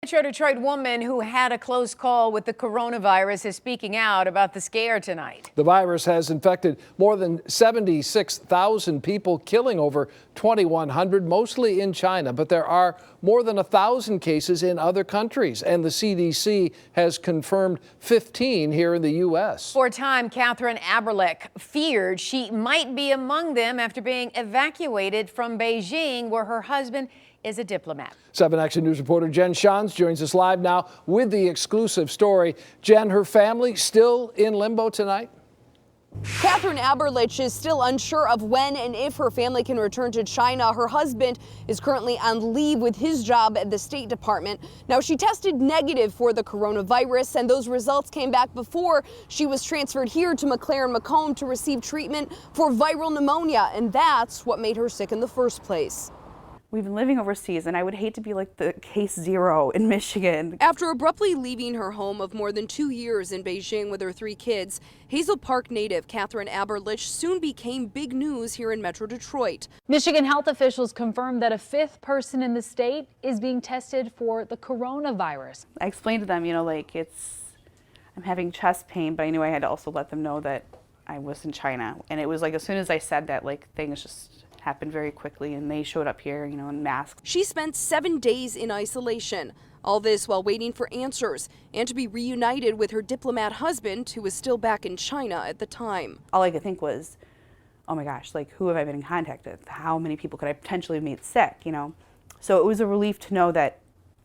Metro Detroit woman who had a close call with the coronavirus is speaking out about the scare tonight. The virus has infected more than 76,000 people, killing over 2,100, mostly in China. But there are more than 1,000 cases in other countries, and the CDC has confirmed 15 here in the U.S. Four-time Katheryn Aberlich feared she might be among them after being evacuated from Beijing, where her husband is a diplomat. 7 Action News reporter Jen Shantz joins us live now with the exclusive story. Jen, her family still in limbo tonight? Katheryn Aberlich is still unsure of when and if her family can return to China. Her husband is currently on leave with his job at the State Department. Now, she tested negative for the coronavirus, and those results came back before she was transferred here to McLaren-Macomb to receive treatment for viral pneumonia, and that's what made her sick in the first place. We've been living overseas, and I would hate to be like the case zero in Michigan. After abruptly leaving her home of more than 2 years in Beijing with her 3 kids, Hazel Park native Katheryn Aberlich soon became big news here in Metro Detroit. Michigan health officials confirmed that a 5th person in the state is being tested for the coronavirus. I explained to them, I'm having chest pain, but I knew I had to also let them know that I was in China. And it was like, as soon as I said that, things just happened very quickly, and they showed up here, in masks. She spent 7 days in isolation. All this while waiting for answers and to be reunited with her diplomat husband, who was still back in China at the time. All I could think was, oh my gosh, who have I been in contact with? How many people could I potentially have made sick, So it was a relief to know that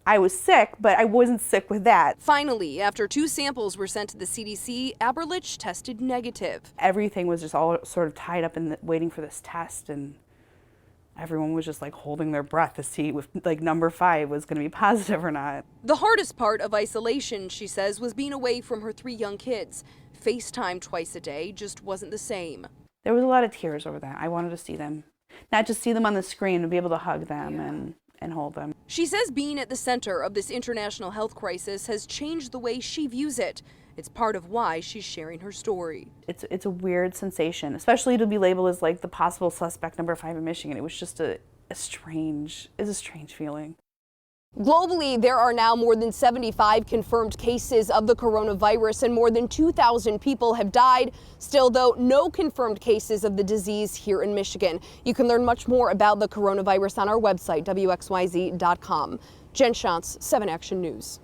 I was sick, but I wasn't sick with that. Finally, after 2 samples were sent to the CDC, Aberlich tested negative. Everything was just all sort of tied up in waiting for this test, and everyone was just holding their breath to see if number 5 was going to be positive or not. The hardest part of isolation, she says, was being away from her 3 young kids. FaceTime twice a day just wasn't the same. There was a lot of tears over that. I wanted to see them, not just see them on the screen, and be able to hug them and hold them. She says being at the center of this international health crisis has changed the way she views it. It's part of why she's sharing her story. It's a weird sensation, especially to be labeled as the possible suspect number 5 in Michigan. It was just a strange feeling. Globally, there are now more than 75 confirmed cases of the coronavirus, and more than 2,000 people have died. Still, though, no confirmed cases of the disease here in Michigan. You can learn much more about the coronavirus on our website, WXYZ.com. Jen Shantz, 7 Action News.